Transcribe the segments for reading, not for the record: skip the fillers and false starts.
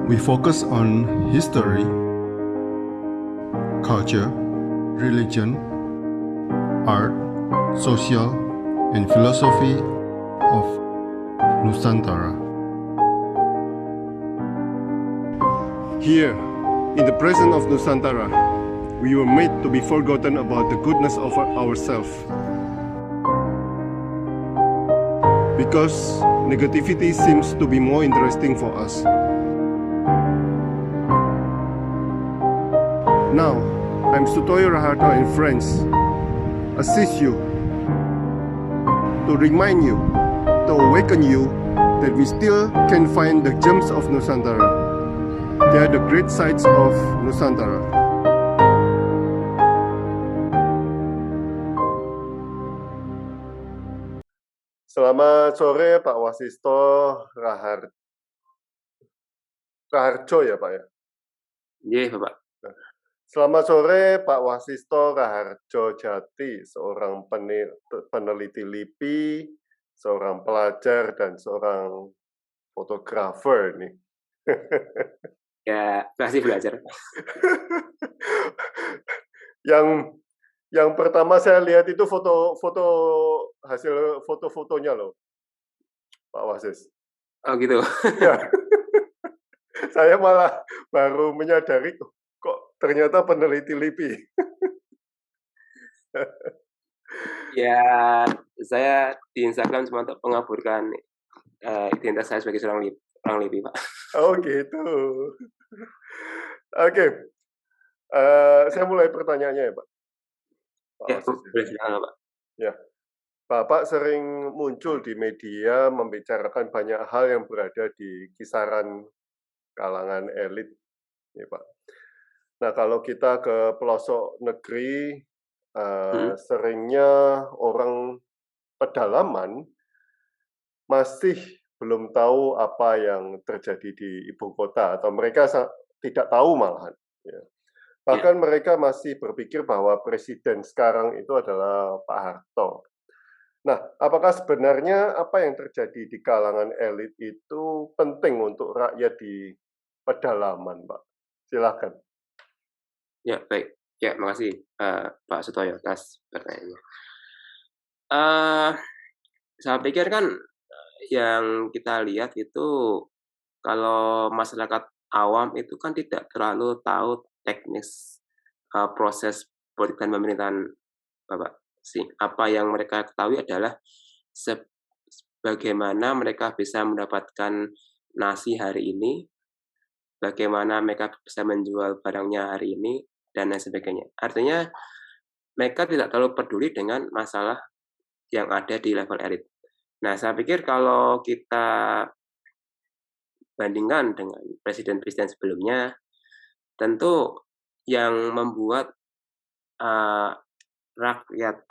We focus on history, culture, religion, art, social, and philosophy of Nusantara. Here, in the presence of Nusantara, we were made to be forgotten about the goodness of ourselves. Because negativity seems to be more interesting for us. Now, I'm Sutoyo Raharto and friends, assist you, to remind you, to awaken you that we still can find the gems of Nusantara. They are the great sights of Nusantara. Selamat sore Pak Wasisto Raharjo ya Pak ya? Iya Bapak. Selamat sore Pak Wasisto Raharjo Jati, seorang peneliti LIPI, seorang pelajar dan seorang fotografer nih. Ya, masih belajar. Yang pertama saya lihat itu hasil foto-fotonya loh, Pak Wasis. Oh gitu. Ya, saya malah baru menyadari kok ternyata peneliti LIPI. Ya, saya di Instagram cuma untuk mengaburkan identitas saya sebagai seorang LIPI, Pak. Oh gitu. Oke. Saya mulai pertanyaannya ya, Pak. Ya, boleh silakan, Pak. Ya. Bapak sering muncul di media membicarakan banyak hal yang berada di kisaran kalangan elit, ya Pak. Nah, kalau kita ke pelosok negeri, seringnya orang pedalaman masih belum tahu apa yang terjadi di ibu kota, atau mereka tidak tahu malahan. Ya. Bahkan mereka masih berpikir bahwa presiden sekarang itu adalah Pak Harto. Nah, apakah sebenarnya apa yang terjadi di kalangan elit itu penting untuk rakyat di pedalaman, Pak? Silakan. Ya, baik. Ya, makasih Pak Sutoyo atas pertanyaannya. Saya pikir kan yang kita lihat itu kalau masyarakat awam itu kan tidak terlalu tahu teknis proses politik dan pemerintahan Bapak. Apa yang mereka ketahui adalah bagaimana mereka bisa mendapatkan nasi hari ini, bagaimana mereka bisa menjual barangnya hari ini, dan lain sebagainya. Artinya, mereka tidak terlalu peduli dengan masalah yang ada di level elit. Nah, saya pikir kalau kita bandingkan dengan presiden-presiden sebelumnya, tentu yang membuat rakyat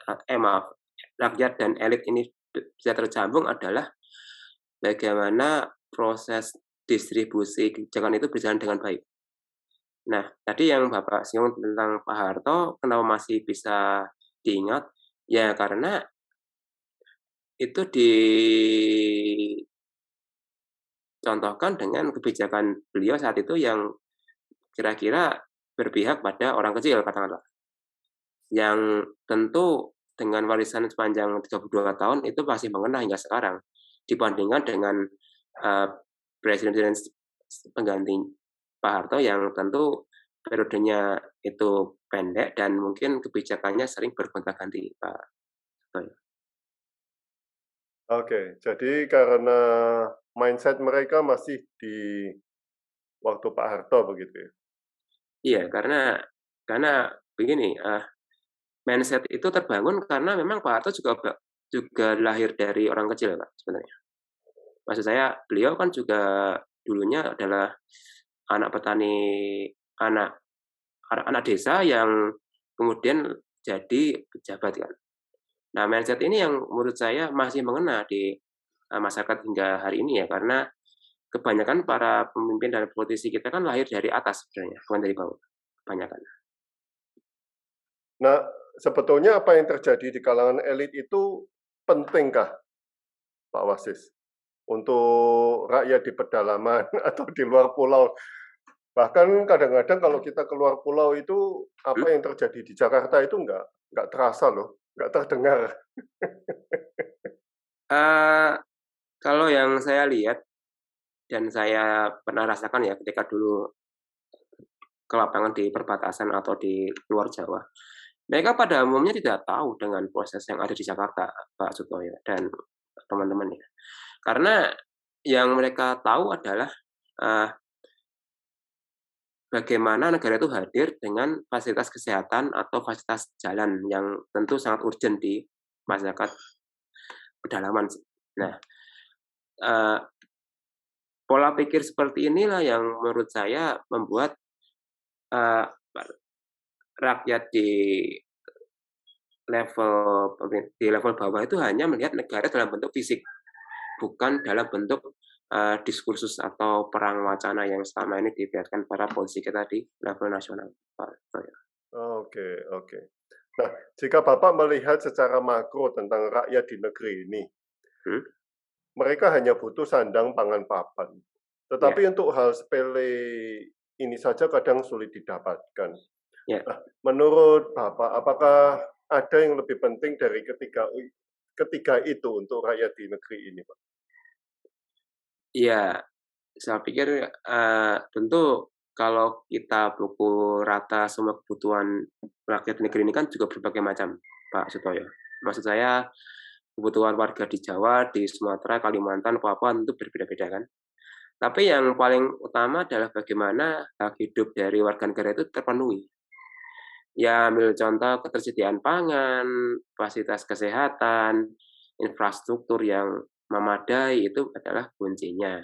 dan elit ini bisa tercambung adalah bagaimana proses distribusi kebijakan itu berjalan dengan baik. Nah, tadi yang Bapak singgung tentang Pak Harto, kenapa masih bisa diingat? Ya, karena itu dicontohkan dengan kebijakan beliau saat itu yang kira-kira berpihak pada orang kecil, katakanlah. Yang tentu dengan warisan sepanjang 32 tahun itu masih mengena hingga sekarang, dibandingkan dengan presiden pengganti Pak Harto yang tentu periodenya itu pendek dan mungkin kebijakannya sering bergonta-ganti, Pak. Oke, jadi karena mindset mereka masih di waktu Pak Harto begitu ya? Iya, karena begini, mindset itu terbangun karena memang Pak Harto juga lahir dari orang kecil, Pak, sebenarnya. Maksud saya, beliau kan juga dulunya adalah anak petani, anak desa yang kemudian jadi pejabat kan. Nah, mindset ini yang menurut saya masih mengena di masyarakat hingga hari ini ya, karena kebanyakan para pemimpin dan politisi kita kan lahir dari atas sebenarnya, bukan dari bawah, kebanyakan. Nah, sebetulnya apa yang terjadi di kalangan elit itu pentingkah, Pak Wasis? untuk rakyat di pedalaman atau di luar pulau. Bahkan kadang-kadang kalau kita keluar pulau itu, Hmm? apa yang terjadi di Jakarta itu nggak terasa loh, nggak terdengar. Eh, kalau yang saya lihat dan saya pernah rasakan ya ketika dulu ke lapangan di perbatasan atau di luar Jawa, mereka pada umumnya tidak tahu dengan proses yang ada di Jakarta, Pak Sutoyo dan teman-teman ya. Karena yang mereka tahu adalah eh, bagaimana negara itu hadir dengan fasilitas kesehatan atau fasilitas jalan yang tentu sangat urgent di masyarakat pedalaman. Nah, eh, pola pikir seperti inilah yang menurut saya membuat eh, rakyat di level bawah itu hanya melihat negara dalam bentuk fisik, bukan dalam bentuk diskursus atau perang wacana yang selama ini dibiarkan para polisi kita di level nasional, Pak Toyo. Oke, oke. Nah, jika Bapak melihat secara makro tentang rakyat di negeri ini, Hmm? mereka hanya butuh sandang, pangan, papan. Tetapi Ya, untuk hal sepele ini saja kadang sulit didapatkan. ya, Nah, menurut Bapak, apakah ada yang lebih penting dari ketiga itu untuk rakyat di negeri ini, Pak? iya. Saya pikir tentu kalau kita pukul rata semua kebutuhan rakyat negeri ini kan juga berbagai macam, Pak Sutoyo. Maksud saya kebutuhan warga di Jawa, di Sumatera, Kalimantan, Papua tentu berbeda-beda kan. Tapi yang paling utama adalah bagaimana hak hidup dari warga negara itu terpenuhi. Ya, ambil contoh ketersediaan pangan, fasilitas kesehatan, infrastruktur yang memadai itu adalah kuncinya.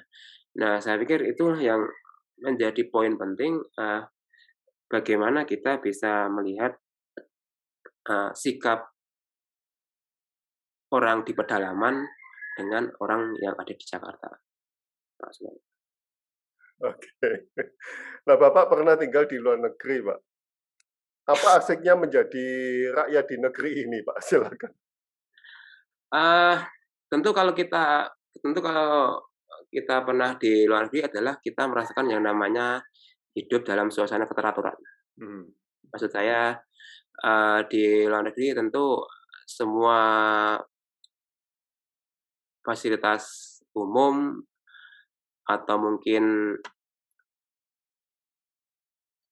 Nah, saya pikir itulah yang menjadi poin penting, bagaimana kita bisa melihat, sikap orang di pedalaman dengan orang yang ada di Jakarta, Pak Sutoyo. Oke. Nah, Bapak pernah tinggal di luar negeri, Pak. Apa asiknya menjadi rakyat di negeri ini, Pak? Silakan. Ah, tentu kalau kita pernah di luar negeri adalah kita merasakan yang namanya hidup dalam suasana keteraturan. Hmm. Maksud saya, di luar negeri tentu semua fasilitas umum atau mungkin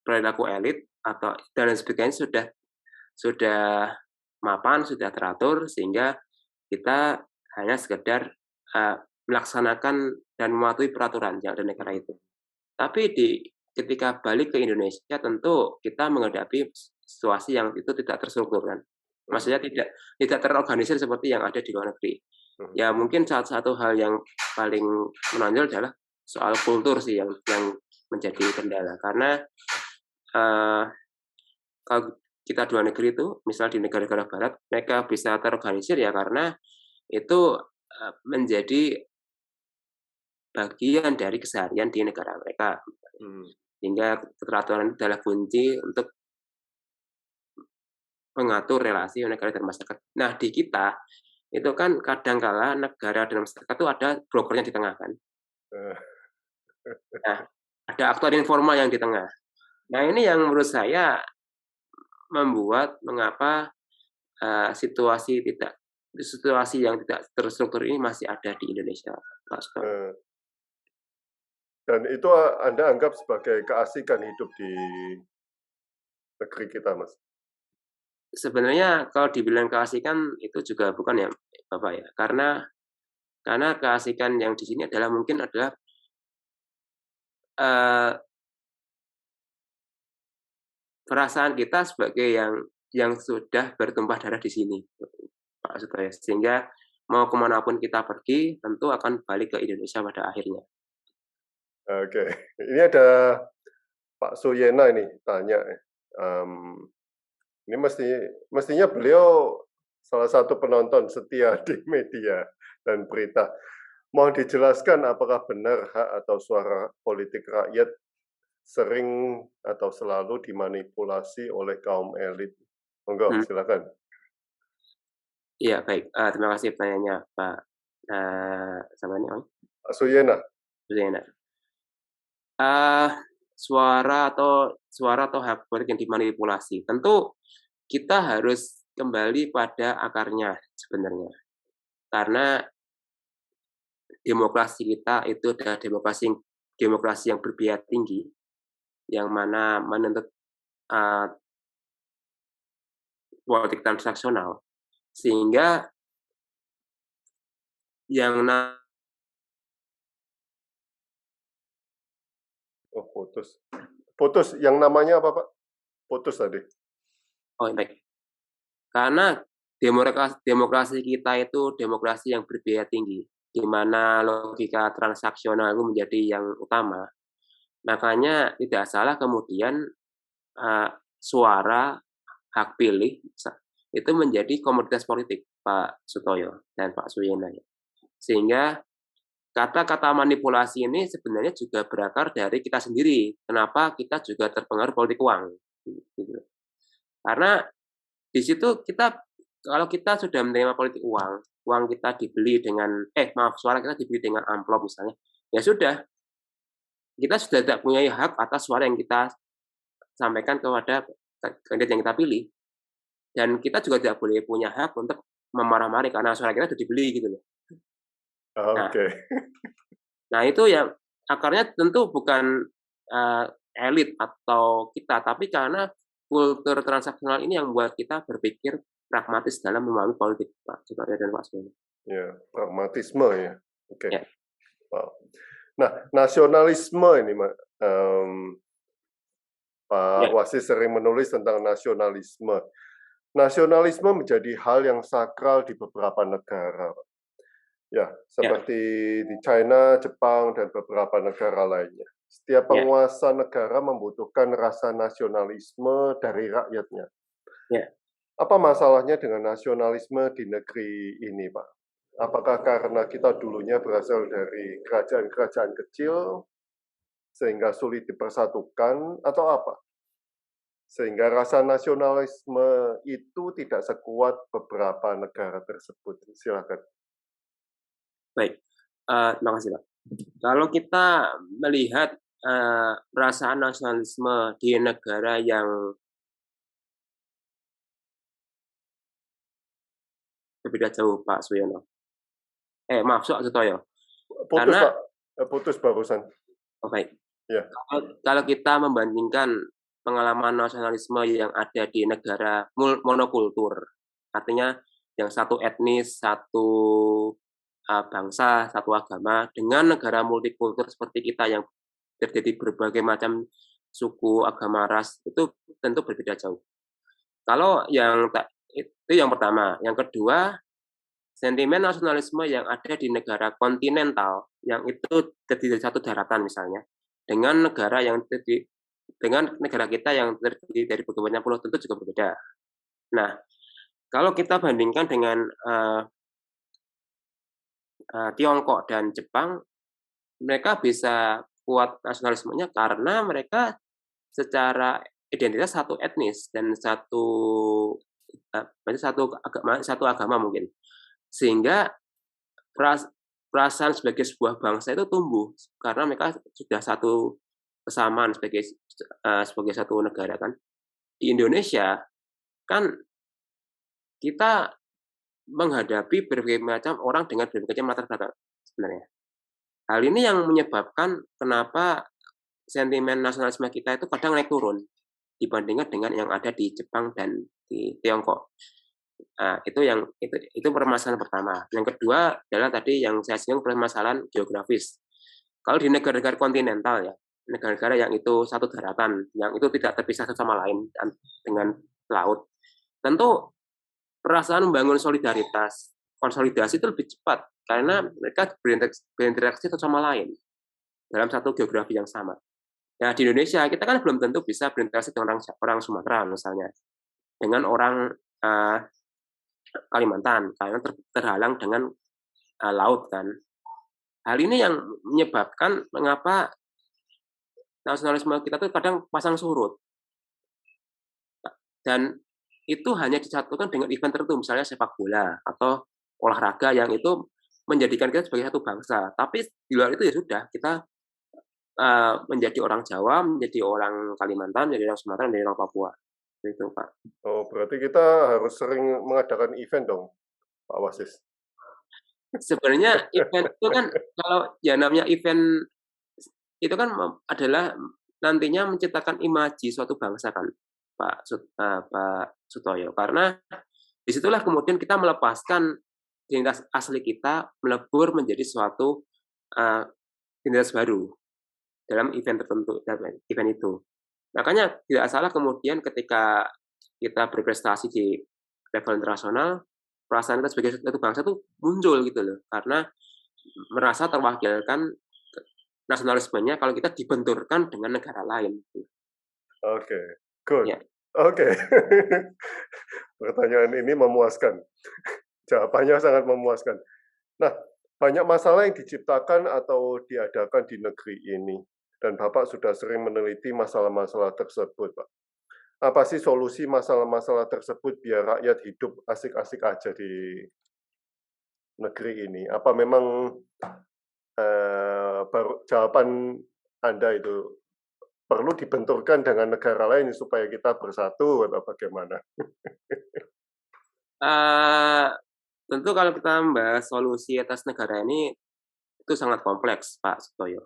perilaku elit atau dan lain sebagainya sudah mapan, sudah teratur sehingga kita hanya sekedar, melaksanakan dan mematuhi peraturan yang ada di negara itu. Tapi ketika balik ke Indonesia tentu kita menghadapi situasi yang itu tidak terstruktur kan. Maksudnya tidak terorganisir seperti yang ada di luar negeri. Ya mungkin salah satu hal yang paling menonjol adalah soal kultur sih yang menjadi kendala. Karena kalau kita di luar negeri itu, misal di negara-negara barat, mereka bisa terorganisir ya karena itu menjadi bagian dari keseharian di negara mereka. Sehingga keteraturan itu adalah kunci untuk mengatur relasi negara dan masyarakat. Nah, di kita itu kan kadangkala negara dan masyarakat itu ada brokernya di tengah kan. Nah, ada aktor informal yang di tengah. Nah, ini yang menurut saya membuat mengapa situasi yang tidak terstruktur ini masih ada di Indonesia, Pak Sutoyo. Dan itu Anda anggap sebagai keasikan hidup di negeri kita, Mas? Sebenarnya kalau dibilang keasikan itu juga bukan ya, Bapak ya. Karena keasikan yang di sini adalah mungkin adalah perasaan kita sebagai yang sudah bertumpah darah di sini, Pak Sutoyo. Sehingga mau kemanapun kita pergi, tentu akan balik ke Indonesia pada akhirnya. Oke, ini ada Pak Suyena ini tanya, ini mestinya beliau salah satu penonton setia di media dan berita. Mohon dijelaskan apakah benar hak atau suara politik rakyat sering atau selalu dimanipulasi oleh kaum elit? Monggo, silakan. Iya, baik. Terima kasih pertanyaannya, Pak sama ini Pak Suyena. suara atau hak politik yang dimanipulasi. Tentu kita harus kembali pada akarnya sebenarnya. Karena demokrasi kita itu adalah demokrasi yang berbiaya tinggi, yang mana menuntut politik transaksional, sehingga yang putus. Yang namanya apa, Pak? Putus tadi. baik. Karena demokrasi kita itu demokrasi yang berbiaya tinggi, di mana logika transaksional itu menjadi yang utama. Makanya tidak salah kemudian suara hak pilih itu menjadi komoditas politik, Pak Sutoyo dan Pak Suyena. Sehingga kata-kata manipulasi ini sebenarnya juga berakar dari kita sendiri. Kenapa kita juga terpengaruh politik uang? Gitu. Karena di situ kalau kita sudah menerima politik uang kita dibeli dengan suara kita dibeli dengan amplop misalnya, ya sudah, kita sudah tidak punya hak atas suara yang kita sampaikan kepada kandidat yang kita pilih, dan kita juga tidak boleh punya hak untuk memarah-marah karena suara kita sudah dibeli gitu loh. Nah itu yang akarnya tentu bukan elit atau kita, tapi karena kultur transaksional ini yang membuat kita berpikir pragmatis dalam memahami politik, Pak Sutoyo dan Pak Suyena. Ya, pragmatisme ya. Oke. Ya. Wow. Nah, nasionalisme ini, Pak Wasis sering menulis tentang nasionalisme. Nasionalisme menjadi hal yang sakral di beberapa negara. Ya, seperti di China, Jepang, dan beberapa negara lainnya. Setiap penguasa negara membutuhkan rasa nasionalisme dari rakyatnya. Apa masalahnya dengan nasionalisme di negeri ini, Pak? Apakah karena kita dulunya berasal dari kerajaan-kerajaan kecil, sehingga sulit dipersatukan, atau apa? Sehingga rasa nasionalisme itu tidak sekuat beberapa negara tersebut. Silakan. Baik, terima kasih, Pak. Kalau kita melihat perasaan nasionalisme di negara yang berbeda jauh, Pak Suyono. Maaf, Pak Sutoyo. Putus, Pak. Putus barusan. Baik. Ya. Kalau kita membandingkan pengalaman nasionalisme yang ada di negara monokultur, artinya yang satu etnis, satu bangsa, satu agama, dengan negara multikultur seperti kita yang terjadi berbagai macam suku, agama, ras, itu tentu berbeda jauh. Kalau itu yang pertama. Yang kedua, sentimen nasionalisme yang ada di negara kontinental, yang itu terdiri dari satu daratan misalnya, dengan negara kita yang terdiri dari berbagai macam pulau, tentu juga berbeda. Nah, kalau kita bandingkan dengan Tiongkok dan Jepang, mereka bisa kuat nasionalismenya karena mereka secara identitas satu etnis dan satu agama mungkin, sehingga perasaan sebagai sebuah bangsa itu tumbuh karena mereka sudah satu kesamaan sebagai satu negara kan. Di Indonesia kan kita menghadapi berbagai macam orang dengan berbagai macam latar belakang sebenarnya. Hal ini yang menyebabkan kenapa sentimen nasionalisme kita itu kadang naik turun dibandingkan dengan yang ada di Jepang dan di Tiongkok. Itu permasalahan pertama. Yang kedua adalah tadi yang saya singgung permasalahan geografis. Kalau di negara-negara kontinental ya, negara-negara yang itu satu daratan, yang itu tidak terpisah satu sama lain dengan laut, tentu perasaan membangun solidaritas, konsolidasi itu lebih cepat karena mereka berinteraksi satu sama lain dalam satu geografi yang sama. Nah, di Indonesia kita kan belum tentu bisa berinteraksi dengan orang Sumatera misalnya, dengan orang Kalimantan karena terhalang dengan laut kan. Hal ini yang menyebabkan mengapa nasionalisme kita tuh kadang pasang surut. Dan itu hanya disatukan dengan event tertentu, misalnya sepak bola atau olahraga yang itu menjadikan kita sebagai satu bangsa. Tapi di luar itu ya sudah, kita menjadi orang Jawa, menjadi orang Kalimantan, menjadi orang Sumatera, menjadi orang Papua. Itu, Pak. Oh, berarti kita harus sering mengadakan event dong, Pak Wasis. Sebenarnya event itu kan, kalau ya namanya event itu kan adalah nantinya menciptakan imaji suatu bangsa kan, Pak Sutoyo. Karena disitulah kemudian kita melepaskan identitas asli kita, melebur menjadi suatu identitas baru dalam event tertentu, dalam event itu. Makanya tidak salah kemudian ketika kita berprestasi di level internasional, perasaan kita sebagai satu bangsa itu muncul gitu loh, karena merasa terwakilkan nasionalismenya kalau kita dibenturkan dengan negara lain. Oke, good. Ya. Oke. Pertanyaan ini memuaskan. Jawabannya sangat memuaskan. Nah, banyak masalah yang diciptakan atau diadakan di negeri ini, dan Bapak sudah sering meneliti masalah-masalah tersebut, Pak. Apa sih solusi masalah-masalah tersebut biar rakyat hidup asik-asik aja di negeri ini? Apa memang jawaban Anda itu perlu dibenturkan dengan negara lain supaya kita bersatu atau bagaimana? Tentu kalau kita membahas solusi atas negara ini, itu sangat kompleks, Pak Sutoyo.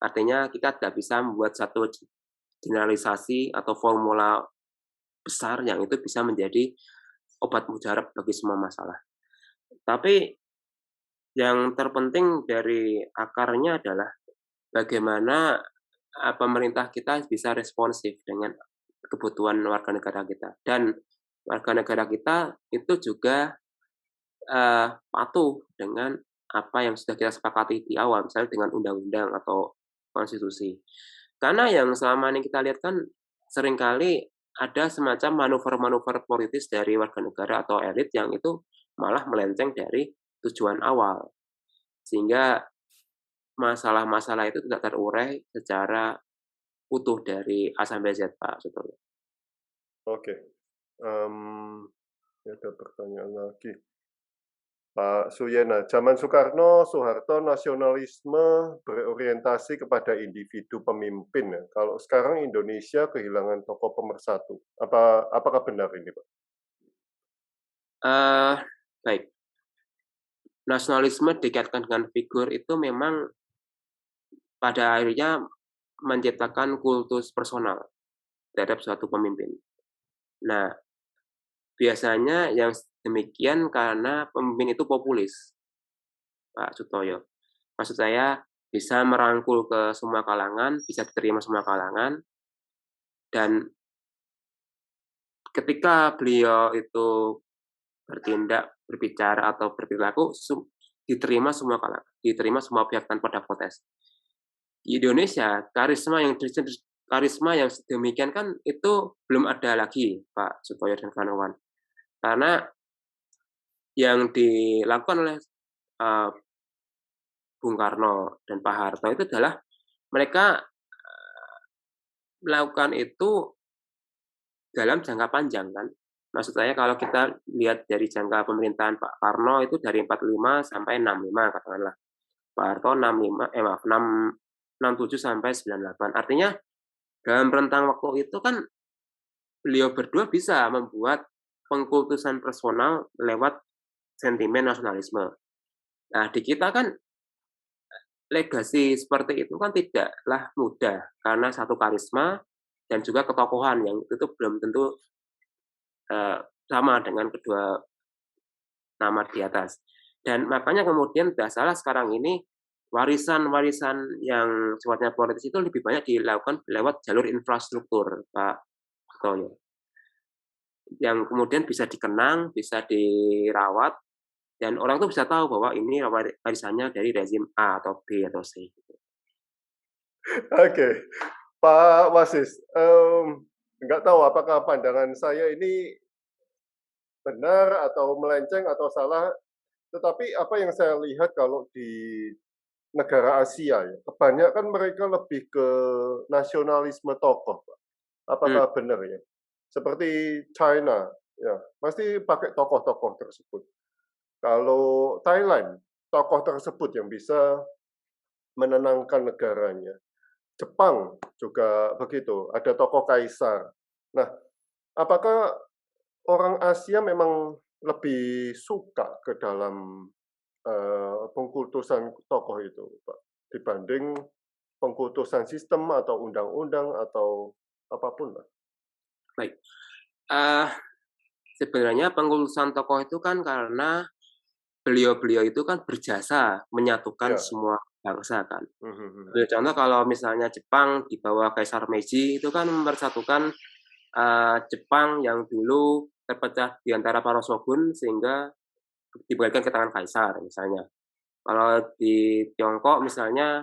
Artinya kita tidak bisa membuat satu generalisasi atau formula besar yang itu bisa menjadi obat mujarab bagi semua masalah. Tapi yang terpenting dari akarnya adalah bagaimana pemerintah kita bisa responsif dengan kebutuhan warga negara kita. Dan warga negara kita itu juga patuh dengan apa yang sudah kita sepakati di awal, misalnya dengan undang-undang atau konstitusi. Karena yang selama ini kita lihat kan seringkali ada semacam manuver-manuver politis dari warga negara atau elit yang itu malah melenceng dari tujuan awal. Sehingga masalah-masalah itu tidak terurai secara utuh dari A sampai Z, Pak Sutoyo. Oke. Ada pertanyaan lagi. Pak Suyena, zaman Soekarno, Soeharto nasionalisme berorientasi kepada individu pemimpin. Ya. Kalau sekarang Indonesia kehilangan tokoh pemersatu. Apakah benar ini, Pak? Baik. Nasionalisme dikaitkan dengan figur itu memang pada akhirnya menciptakan kultus personal terhadap suatu pemimpin. Nah, biasanya yang demikian karena pemimpin itu populis, Pak Sutoyo. Maksud saya bisa merangkul ke semua kalangan, bisa diterima semua kalangan, dan ketika beliau itu bertindak, berbicara atau berperilaku diterima semua kalangan, diterima semua pihak tanpa ada protes. Di Indonesia karisma yang sedemikian kan itu belum ada lagi, Pak Sutoyo dan kawan-kawan. Karena yang dilakukan oleh Bung Karno dan Pak Harto itu adalah mereka melakukan itu dalam jangka panjang kan. Maksud saya kalau kita lihat dari jangka pemerintahan Pak Karno itu dari 45 sampai 65 katakanlah. Pak Harto 67 sampai 98. Artinya dalam rentang waktu itu kan beliau berdua bisa membuat pengkultusan personal lewat sentimen nasionalisme. Nah, di kita kan legasi seperti itu kan tidaklah mudah karena satu karisma dan juga ketokohan yang itu belum tentu sama dengan kedua nama di atas. Dan makanya kemudian tidak salah sekarang ini warisan-warisan yang sifatnya politis itu lebih banyak dilakukan lewat jalur infrastruktur, Pak Sutoyo. Yang kemudian bisa dikenang, bisa dirawat, dan orang tuh bisa tahu bahwa ini warisannya dari rezim A atau B atau C. Oke, Pak Wasis, nggak tahu apakah pandangan saya ini benar atau melenceng atau salah, tetapi apa yang saya lihat kalau di negara Asia ya, kebanyakan mereka lebih ke nasionalisme tokoh, Pak. Apakah benar ya? Seperti China, ya, pasti pakai tokoh-tokoh tersebut. Kalau Thailand, tokoh tersebut yang bisa menenangkan negaranya. Jepang juga begitu, ada tokoh kaisar. Nah, apakah orang Asia memang lebih suka ke dalam pengkultusan tokoh itu, Pak, dibanding pengkultusan sistem atau undang-undang atau apapun, Pak? Baik. Eh, Sebenarnya pengkultusan tokoh itu kan karena beliau-beliau itu kan berjasa menyatukan Ya. semua bangsa kan. Mhm. Ambil contoh kalau misalnya Jepang di bawah Kaisar Meiji itu kan mempersatukan Jepang yang dulu terpecah di antara para shogun sehingga diberikan ke tangan kaisar misalnya. Kalau di Tiongkok misalnya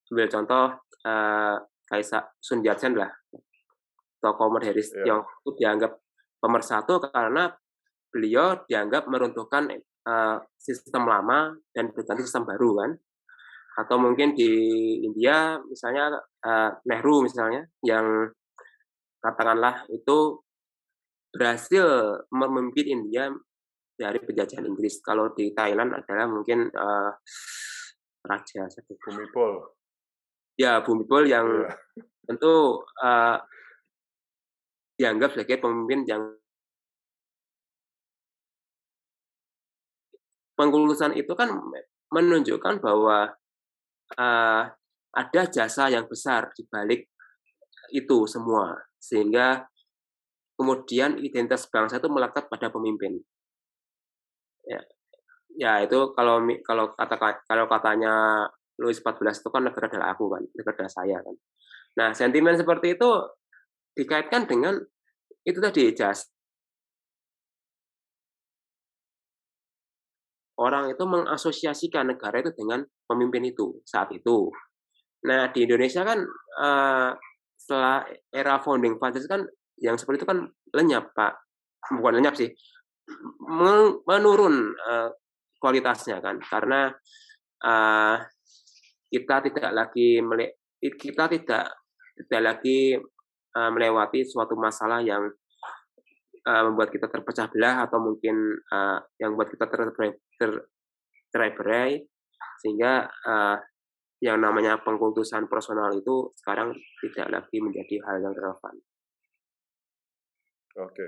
ambil contoh Kaisar Sun Yat-sen lah, tokoh modernis Ya. Tiongkok itu dianggap pemersatu karena beliau dianggap meruntuhkan sistem lama dan berganti sistem baru kan. Atau mungkin di India misalnya Nehru misalnya yang katakanlah itu berhasil memimpin India dari penjajahan Inggris. Kalau di Thailand adalah mungkin Raja Bhumibol. ya Bhumibol yang Iya. tentu dianggap sebagai pemimpin yang pengkultusan itu kan menunjukkan bahwa ada jasa yang besar di balik itu semua sehingga kemudian identitas bangsa itu melekat pada pemimpin. Ya itu kalau katanya Louis XIV itu kan negara adalah aku kan, negara adalah saya kan. Nah, sentimen seperti itu dikaitkan dengan itu tadi orang itu mengasosiasikan negara itu dengan pemimpin itu saat itu. Nah, di Indonesia kan setelah era founding fathers kan yang seperti itu kan lenyap, Pak. Bukan lenyap sih, menurun kualitasnya kan karena kita tidak lagi melewati suatu masalah yang membuat kita terpecah belah atau mungkin yang membuat kita tercerai-berai sehingga yang namanya pengkultusan personal itu sekarang tidak lagi menjadi hal yang relevan. Oke.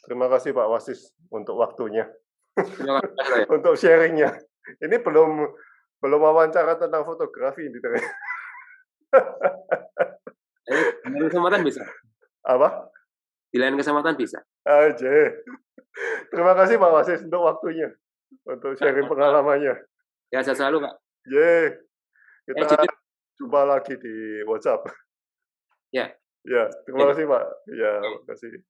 Terima kasih Pak Wasis untuk waktunya. Terima kasih. Untuk sharingnya. Ini belum wawancara tentang fotografi ini. Di lain kesempatan bisa. Apa? Di lain kesempatan bisa. Aja. Terima kasih Pak Wasis untuk waktunya. Untuk sharing pengalamannya. Ya, saya selalu, Pak. Kita jumpa lagi di WhatsApp. Ya. Ya, terima kasih Pak. Ya, terima kasih.